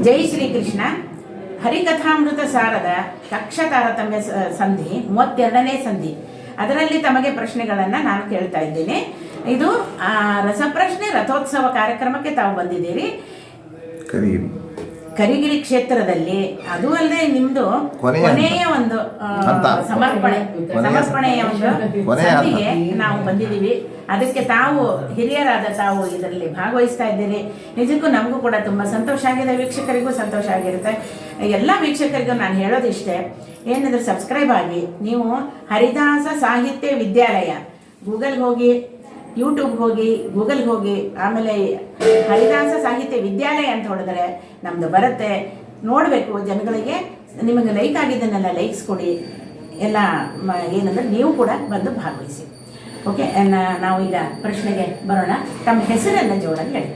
ಜೈ ಶ್ರೀಕೃಷ್ಣ. ಹರಿಕಥಾಮೃತ ಸಾರದ ಕಕ್ಷ ತಾರತಮ್ಯ ಸಂಧಿ 32ನೇ ಸಂಧಿ, ಅದರಲ್ಲಿ ತಮಗೆ ಪ್ರಶ್ನೆಗಳನ್ನು ನಾನು ಕೇಳ್ತಾ ಇದ್ದೇನೆ. ಇದು ರಸಪ್ರಶ್ನೆ ರಥೋತ್ಸವ ಕಾರ್ಯಕ್ರಮಕ್ಕೆ ತಾವು ಬಂದಿದ್ದೀರಿ. ಕರಿಗಿರಿ ಕ್ಷೇತ್ರದಲ್ಲಿ, ಅದು ಅಲ್ಲದೆ ನಿಮ್ದು ಕೊನೆಯ ಒಂದು ಸಮರ್ಪಣೆಯ ಒಂದು ಸಂಧಿಗೆ ನಾವು ಬಂದಿದ್ದೀವಿ. ಅದಕ್ಕೆ ತಾವು ಹಿರಿಯರಾದ ತಾವು ಇದರಲ್ಲಿ ಭಾಗವಹಿಸ್ತಾ ಇದ್ದೀರಿ. ನಿಜಕ್ಕೂ ನಮಗೂ ಕೂಡ ತುಂಬ ಸಂತೋಷ ಆಗಿದೆ, ವೀಕ್ಷಕರಿಗೂ ಸಂತೋಷ ಆಗಿರುತ್ತೆ. ಎಲ್ಲ ವೀಕ್ಷಕರಿಗೂ ನಾನು ಹೇಳೋದಿಷ್ಟೇ, ಏನಂದ್ರೆ ಸಬ್ಸ್ಕ್ರೈಬ್ ಆಗಿ. ನೀವು ಹರಿದಾಸ ಸಾಹಿತ್ಯ ವಿದ್ಯಾಲಯ ಗೂಗಲ್ಗೆ ಹೋಗಿ, ಯೂಟ್ಯೂಬ್ಗೆ ಹೋಗಿ, ಗೂಗಲ್ಗೆ ಹೋಗಿ, ಆಮೇಲೆ ಹರಿದಾಸ ಸಾಹಿತ್ಯ ವಿದ್ಯಾಲಯ ಅಂತ ಹೊಡೆದ್ರೆ ನಮ್ಮದು ಬರುತ್ತೆ. ನೋಡಬೇಕು ಜನಗಳಿಗೆ. ನಿಮಗೆ ಲೈಕ್ ಆಗಿದ್ದನ್ನೆಲ್ಲ ಲೈಕ್ಸ್ ಕೊಡಿ. ಎಲ್ಲ ಏನಂದ್ರೆ ನೀವು ಕೂಡ ಬಂದು ಭಾಗವಹಿಸಿ. ಓಕೆ, ನಾವು ಈಗ ಪ್ರಶ್ನೆಗೆ ಬರೋಣ. ತಮ್ಮ ಹೆಸರನ್ನು ಜೋರಾಗಿ ಹೇಳಿ.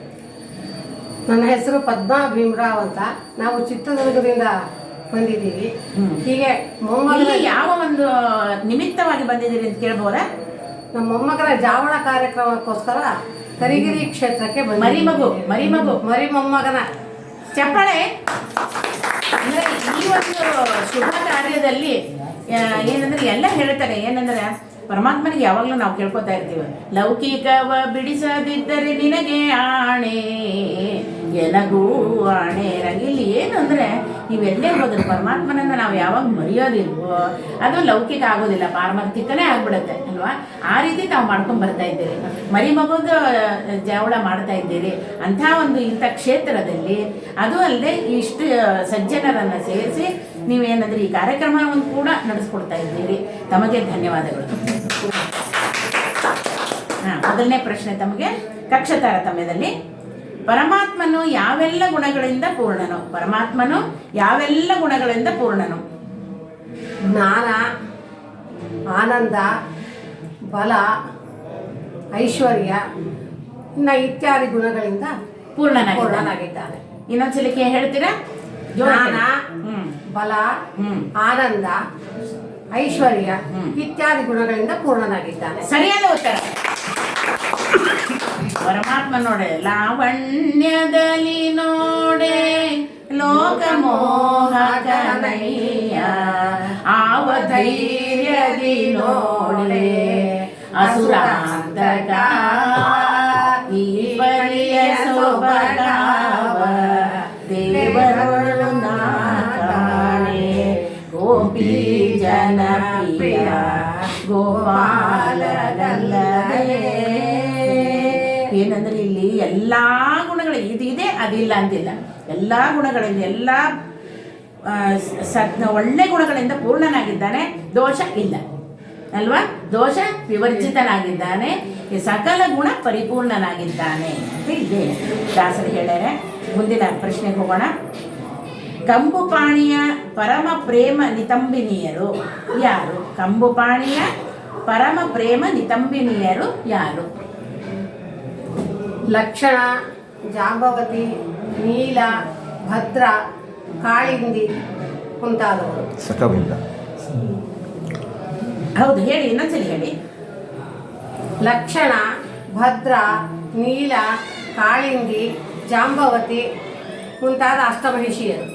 ನನ್ನ ಹೆಸರು ಪದ್ಮಾ ಭೀಮರಾವ್ ಅಂತ. ನಾವು ಚಿತ್ರದುರ್ಗದಿಂದ ಬಂದಿದ್ದೀವಿ. ಹೀಗೆ ಯಾವ ಒಂದು ನಿಮಿತ್ತವಾಗಿ ಬಂದಿದ್ದೀರಿ ಅಂತ ಕೇಳ್ಬೋದಾ? ನಮ್ಮ ಮೊಮ್ಮಗನ ಜಾವಳ ಕಾರ್ಯಕ್ರಮಕ್ಕೋಸ್ಕರ ಕರಿಗಿರಿ ಕ್ಷೇತ್ರಕ್ಕೆ ಮರಿ ಮೊಮ್ಮಗನ ಚಪ್ಪಾಳೆ. ಅಂದರೆ ಈ ಒಂದು ಶುಭ ಕಾರ್ಯದಲ್ಲಿ ಏನಂದ್ರೆ ಎಲ್ಲ ಹೇಳ್ತಾರೆ. ಏನಂದ್ರೆ ಪರಮಾತ್ಮನಿಗೆ ಯಾವಾಗಲೂ ನಾವು ಕೇಳ್ಕೊತಾ ಇರ್ತೀವಿ, ಲೌಕಿಕವ ಬಿಡಿಸದಿದ್ದರೆ ನಿನಗೆ ಆಣೆ ಎನಗೂ ಆಣೆ. ಇಲ್ಲಿ ಏನು ಅಂದರೆ ನೀವೆಲ್ಲೇ ಹೋದ್ರೆ ಪರಮಾತ್ಮನನ್ನು ನಾವು ಯಾವಾಗ ಮರೆಯೋದಿಲ್ವೋ ಅದು ಲೌಕಿಕ ಆಗೋದಿಲ್ಲ, ಪಾರಮಾರ್ಥಿಕನೇ ಆಗ್ಬಿಡುತ್ತೆ ಅಲ್ವಾ? ಆ ರೀತಿ ತಾವು ಮಾಡ್ಕೊಂಡು ಬರ್ತಾ ಇದ್ದೀರಿ. ಮರಿಮಗುದ ಜಾವಳ ಮಾಡ್ತಾ ಇದ್ದೀರಿ. ಅಂಥ ಒಂದು ಇಂಥ ಕ್ಷೇತ್ರದಲ್ಲಿ, ಅದು ಅಲ್ಲದೆ ಇಷ್ಟು ಸಜ್ಜನರನ್ನು ಸೇರಿಸಿ ನೀವೇನಂದ್ರೆ ಈ ಕಾರ್ಯಕ್ರಮವನ್ನು ಕೂಡ ನಡೆಸ್ಕೊಡ್ತಾ ಇದ್ದೀರಿ. ತಮಗೆ ಧನ್ಯವಾದಗಳು. ಮೊದಲನೇ ಪ್ರಶ್ನೆ ತಮಗೆ, ಕಕ್ಷ ತಾರತಮ್ಯದಲ್ಲಿ ಪರಮಾತ್ಮನು ಯಾವೆಲ್ಲ ಗುಣಗಳಿಂದ ಪೂರ್ಣನು? ಪರಮಾತ್ಮನು ಯಾವೆಲ್ಲ ಗುಣಗಳಿಂದ ಪೂರ್ಣನು? ಜ್ಞಾನ, ಆನಂದ, ಬಲ, ಐಶ್ವರ್ಯ ಇತ್ಯಾದಿ ಗುಣಗಳಿಂದ ಪೂರ್ಣನಾಗಿದ್ದಾನೆ. ಇನ್ನೊಂದ್ಸಲಿಕ್ಕೆ ಹೇಳ್ತೀರಾ? ಜ್ಞಾನ, ಬಲ, ಆನಂದ, ಐಶ್ವರ್ಯ ಇತ್ಯಾದಿ ಗುಣಗಳಿಂದ ಪೂರ್ಣನಾಗಿದ್ದಾನೆ. ಸರಿಯಾದ ಉತ್ತರ. ಪರಮಾತ್ಮ ನೋಡೆ ಲಾವಣ್ಯದಲ್ಲಿ ನೋಡೆ ಲೋಕಮೋಹಕನಯ್ಯ, ಆವ ಧೈರ್ಯದಿ ನೋಡೆ ಅಸುರಾಂತಕ, ಈ ಪರಿಯ ಸೊಬಗಾವ ದೇವರೊಳು ನಾಕಾಣೆ, ಗೋಪಿ ಜನಪ್ರಿಯ ಗೋಪಾಲಗಲ್ಲದೆ. ಏನಂದ್ರೆ ಇಲ್ಲಿ ಎಲ್ಲ ಗುಣಗಳು ಇದಿದೆ, ಅದಿಲ್ಲ ಅಂತಿಲ್ಲ. ಎಲ್ಲ ಗುಣಗಳಿಂದ, ಎಲ್ಲ ಒಳ್ಳೆ ಗುಣಗಳಿಂದ ಪೂರ್ಣನಾಗಿದ್ದಾನೆ. ದೋಷ ಇಲ್ಲ ಅಲ್ವಾ? ದೋಷ ವಿವರ್ಜಿತನಾಗಿದ್ದಾನೆ. ಸಕಲ ಗುಣ ಪರಿಪೂರ್ಣನಾಗಿದ್ದಾನೆ ಅಂತ ಇದೆ ದಾಸರು ಹೇಳ್ಯಾರೆ. ಮುಂದಿನ ಪ್ರಶ್ನೆಗೆ ಹೋಗೋಣ. ಕಂಬುಪಾಣಿಯ ಪರಮ ಪ್ರೇಮ ನಿತಂಬಿನಿಯರು ಯಾರು? ಕಂಬುಪಾಣಿಯ ಪರಮ ಪ್ರೇಮ ನಿತಂಬಿನಿಯರು ಯಾರು? ಲಕ್ಷಣ, ಜಾಂಬವತಿ, ನೀಲ, ಭದ್ರ, ಕಾಳಿಂದಿ ಮುಂತಾದವರು. ಹೌದು, ಹೇಳಿ, ಇನ್ನೊಂದ್ಸಲಿ ಹೇಳಿ. ಲಕ್ಷಣ, ಭದ್ರ, ನೀಲ, ಕಾಳಿಂದಿ, ಜಾಂಬವತಿ ಮುಂತಾದ ಅಷ್ಟಮಹಿಷಿಯರು.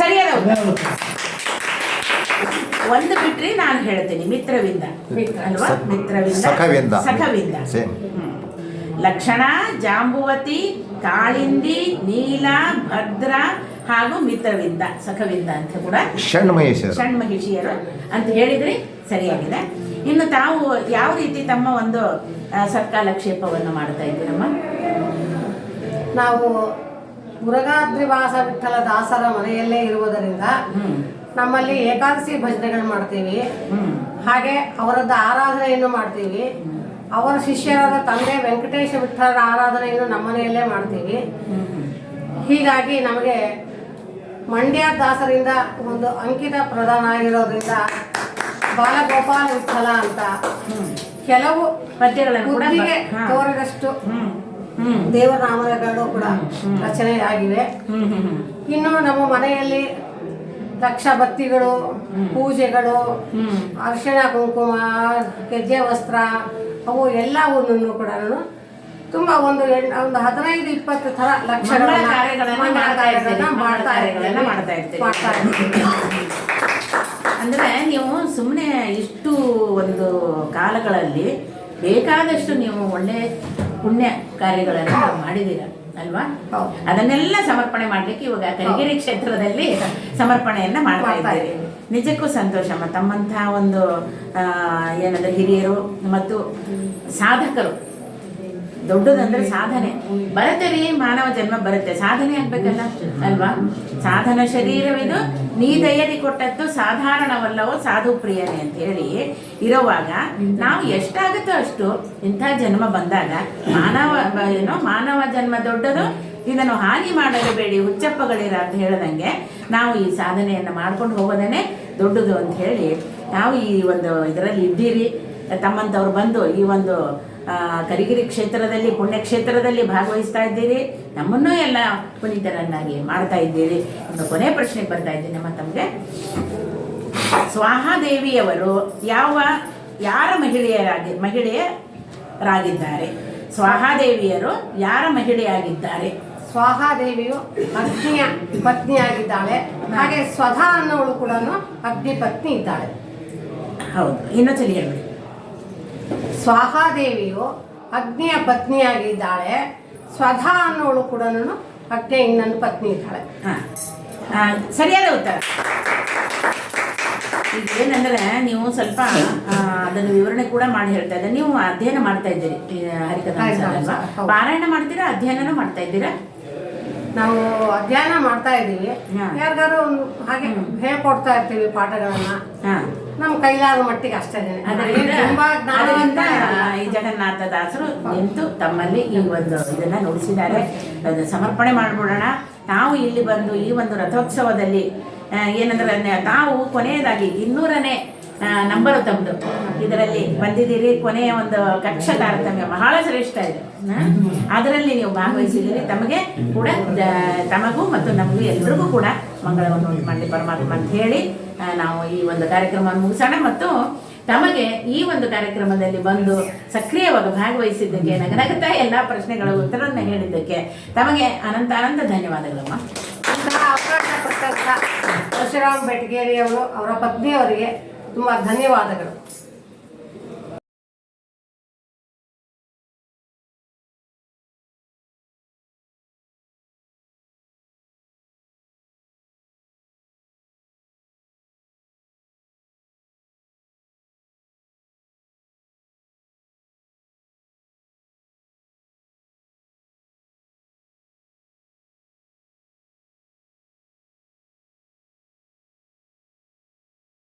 ಸರಿಯಾದ ಒಂದು ಬಿಟ್ರಿ ನಾನು ಹೇಳ್ತೀನಿ. ಮಿತ್ರವಿಂದ ಅಲ್ವಾ? ಮಿತ್ರವಿಂದ, ಸಖವಿಂದ. ಲಕ್ಷಣ, ಜಾಂಬುವತಿ, ಕಾಳಿಂದಿ, ನೀಲ, ಭದ್ರ ಹಾಗೂ ಮಿತ್ರವಿಂದ, ಸಖವಿಂದ ಅಂತ ಕೂಡ ಷಣ್ಮಹಿಷಿಯರು ಅಂತ ಹೇಳಿದ್ರಿ. ಸರಿಯಾಗಿದೆ. ಇನ್ನು ತಾವು ಯಾವ ರೀತಿ ತಮ್ಮ ಒಂದು ಸತ್ಕಾಲಕ್ಷೇಪವನ್ನು ಮಾಡ್ತಾ ಇದ್ದೀರಮ್ಮ? ನಾವು ಮುರುಘಾದ್ರಿವಾಸ ವಿಠಲ ದಾಸರ ಮನೆಯಲ್ಲೇ ಇರುವುದರಿಂದ ನಮ್ಮಲ್ಲಿ ಏಕಾದಶಿ ಭಜನೆಗಳು ಮಾಡ್ತೀವಿ. ಹಾಗೆ ಅವರದ್ದು ಆರಾಧನೆಯನ್ನು ಮಾಡ್ತೀವಿ. ಅವರ ಶಿಷ್ಯರಾದ ತಂದೆ ವೆಂಕಟೇಶ ವಿಠಲರ ಆರಾಧನೆಯನ್ನು ನಮ್ಮನೆಯಲ್ಲೇ ಮಾಡ್ತೀವಿ. ಹೀಗಾಗಿ ನಮಗೆ ಮಂಡ್ಯ ದಾಸರಿಂದ ಒಂದು ಅಂಕಿತ ಪ್ರದಾನ ಆಗಿರೋದ್ರಿಂದ ಬಾಲಗೋಪಾಲ ವಿಠಲ ಅಂತ ಕೆಲವು ಬುದ್ಧಿಗೆ ತೋರಿದಷ್ಟು ದೇವನಾಮಗಳು ಕೂಡ ರಚನೆಯಾಗಿವೆ. ಇನ್ನು ನಮ್ಮ ಮನೆಯಲ್ಲಿ ಲಕ್ಷ ಬತ್ತಿಗಳು, ಪೂಜೆಗಳು, ಅರಿಶಿಣ ಕುಂಕುಮ, ಗೆಜ್ಜೆ ವಸ್ತ್ರ, ಅವು ಎಲ್ಲವನ್ನು ಕೂಡ ತುಂಬ ಒಂದು 15-20 ಥರ ಲಕ್ಷಗಳ ಮಂಗಳ ಕಾರ್ಯಗಳನ್ನ ಮಾಡ್ತಾ ಇರ್ತೀರಿ. ಮಾಡ್ತಾ ಇರ್ತೀರಿ. ಅಂದ್ರೆ ನೀವು ಸುಮ್ಮನೆ ಇಷ್ಟು ಒಂದು ಕಾಲಗಳಲ್ಲಿ ಬೇಕಾದಷ್ಟು ನೀವು ಒಳ್ಳೆ ಪುಣ್ಯ ಕಾರ್ಯಗಳನ್ನು ಮಾಡಿದ್ದೀರ ಅಲ್ವಾ? ಅದನ್ನೆಲ್ಲ ಸಮರ್ಪಣೆ ಮಾಡ್ಲಿಕ್ಕೆ ಇವಾಗ ಕರಿಗಿರಿ ಕ್ಷೇತ್ರದಲ್ಲಿ ಸಮರ್ಪಣೆಯನ್ನ ಮಾಡ್ತಾ ಇದ್ದೀರಿ. ನಿಜಕ್ಕೂ ಸಂತೋಷಮ್ಮ. ತಮ್ಮಂತಹ ಒಂದು ಏನಂದ್ರೆ ಹಿರಿಯರು ಮತ್ತು ಸಾಧಕರು, ದೊಡ್ಡದಂದ್ರೆ ಸಾಧನೆ ಬರುತ್ತೆ ರೀ. ಮಾನವ ಜನ್ಮ ಬರುತ್ತೆ, ಸಾಧನೆ ಆಗ್ಬೇಕಲ್ಲ ಅಲ್ವಾ? ಸಾಧನ ಶರೀರವಿದು ನೀ ದಯದಿ ಕೊಟ್ಟದ್ದು ಸಾಧಾರಣವಲ್ಲವೋ ಸಾಧು ಪ್ರಿಯನೇ ಅಂತ ಹೇಳಿ ಇರುವಾಗ ನಾವು ಎಷ್ಟಾಗುತ್ತೋ ಅಷ್ಟು ಇಂಥ ಜನ್ಮ ಬಂದಾಗ ಮಾನವ ಜನ್ಮ ದೊಡ್ಡದು, ಇದನ್ನು ಹಾನಿ ಮಾಡಲು ಬೇಡಿ ಹುಚ್ಚಪ್ಪಗಳಿರ ಅಂತ ಹೇಳ್ದಂಗೆ ನಾವು ಈ ಸಾಧನೆಯನ್ನು ಮಾಡ್ಕೊಂಡು ಹೋಗೋದೇ ದೊಡ್ಡದು ಅಂತ ಹೇಳಿ ನಾವು ಈ ಒಂದು ಇದರಲ್ಲಿ ಇದ್ದೀರಿ. ತಮ್ಮಂಥವ್ರು ಬಂದು ಈ ಒಂದು ಕರಿಗಿರಿ ಕ್ಷೇತ್ರದಲ್ಲಿ ಪುಣ್ಯಕ್ಷೇತ್ರದಲ್ಲಿ ಭಾಗವಹಿಸ್ತಾ ಇದ್ದೀರಿ. ನಮ್ಮನ್ನೂ ಎಲ್ಲ ಪುನೀತರನ್ನಾಗಿ ಮಾಡ್ತಾ ಇದ್ದೀರಿ. ಒಂದು ಕೊನೆ ಪ್ರಶ್ನೆಗೆ ಬರ್ತಾ ಇದ್ದೀನಿ ನಮ್ಮ ತಮಗೆ. ಸ್ವಾಹಾದೇವಿಯವರು ಯಾರ ಮಹಿಳೆಯರಾಗಿದ್ದಾರೆ? ಸ್ವಾಹಾದೇವಿಯರು ಯಾರ ಮಹಿಳೆಯಾಗಿದ್ದಾರೆ? ಸ್ವಾಹಾದೇವಿಯು ಅಗ್ನಿಯ ಪತ್ನಿಯಾಗಿದ್ದಾಳೆ. ಹಾಗೆ ಸ್ವಧಾ ಅನ್ನೋಳು ಕೂಡ ಅಗ್ನಿ ಪತ್ನಿ ಇದ್ದಾಳೆ. ಹೌದು, ಇನ್ನೊಂದ್ಸಲಿ ಹೇಳ್ಬಿಡಿ. ಸ್ವಾಹಾದೇವಿಯು ಅಗ್ನಿಯ ಪತ್ನಿಯಾಗಿದ್ದಾಳೆ. ಸ್ವಧಾ ಅನ್ನೋಳು ಕೂಡ ಅಗ್ನಿಯ ಇನ್ನೊಂದು ಪತ್ನಿ ಇದ್ದಾಳೆ. ಸರಿಯಾದ ಉತ್ತರ. ಈಗ ಏನಂದ್ರೆ ನೀವು ಸ್ವಲ್ಪ ಅದನ್ನು ವಿವರಣೆ ಕೂಡ ಮಾಡಿ ಹೇಳ್ತಾ ಇದ್ದೀರಿ. ನೀವು ಅಧ್ಯಯನ ಮಾಡ್ತಾ ಇದ್ದೀರಿ ಹರಿಕಥಾ ಅಲ್ವಾ? ಪಾರಾಯಣ ಮಾಡ್ತೀರಾ, ಅಧ್ಯಯನನೂ ಮಾಡ್ತಾ ಇದ್ದೀರಾ? ನಾವು ಅಧ್ಯಯನ ಮಾಡ್ತಾ ಇದ್ದೀವಿ. ಯಾರಿಗಾರು ಒಂದು ಹಾಗೆ ಹೇಳ್ಕೊಡ್ತಾ ಇರ್ತೀವಿ ಪಾಠಗಳನ್ನ, ನಮ್ಮ ಕೈಲಾದ ಮಟ್ಟಿಗೆ ಅಷ್ಟೇ. ಅದರಿಂದ ಈ ಜಗನ್ನಾಥ ದಾಸರು ನಿಂತು ತಮ್ಮಲ್ಲಿ ಈ ಒಂದು ಇದನ್ನ ನುಡಿಸಿದ್ದಾರೆ. ಅದು ಸಮರ್ಪಣೆ ಮಾಡ್ಬಿಡೋಣ. ನಾವು ಇಲ್ಲಿ ಬಂದು ಈ ಒಂದು ರಥೋತ್ಸವದಲ್ಲಿ ಏನಂದ್ರೆ ತಾವು ಕೊನೆಯದಾಗಿ 200ನೇ ನಂಬರು ತಮ್ಮದು ಇದರಲ್ಲಿ ಬಂದಿದ್ದೀರಿ. ಕೊನೆಯ ಒಂದು ಕಕ್ಷ ತಾರತಮ್ಯ ಬಹಳ ಶ್ರೇಷ್ಠ ಇದೆ. ಅದರಲ್ಲಿ ನೀವು ಭಾಗವಹಿಸಿದ್ದೀರಿ. ತಮಗೆ ಕೂಡ ತಮಗೂ ಮತ್ತು ನಮಗೂ ಎಲ್ರಿಗೂ ಕೂಡ ಮಂಗಳವನ್ನು ಉಂಟು ಮಾಡಲಿ ಪರಮಾತ್ಮ ಅಂತ ಹೇಳಿ ನಾವು ಈ ಒಂದು ಕಾರ್ಯಕ್ರಮವನ್ನು ಮುಗಿಸೋಣ. ಮತ್ತು ತಮಗೆ ಈ ಒಂದು ಕಾರ್ಯಕ್ರಮದಲ್ಲಿ ಬಂದು ಸಕ್ರಿಯವಾಗಿ ಭಾಗವಹಿಸಿದ್ದಕ್ಕೆ, ನಗನಗುತ್ತಾ ಎಲ್ಲ ಪ್ರಶ್ನೆಗಳ ಉತ್ತರವನ್ನು ಹೇಳಿದ್ದಕ್ಕೆ ತಮಗೆ ಅನಂತ ಧನ್ಯವಾದಗಳಮ್ಮ. ಅಂತಹ ಅವಕಾಶ ಕೊಟ್ಟಂತ ಪರಶುರಾಮ್ ಬೆಟಗೇರಿಯವರು, ಅವರ ಪತ್ನಿಯವರಿಗೆ ತುಂಬ ಧನ್ಯವಾದಗಳು.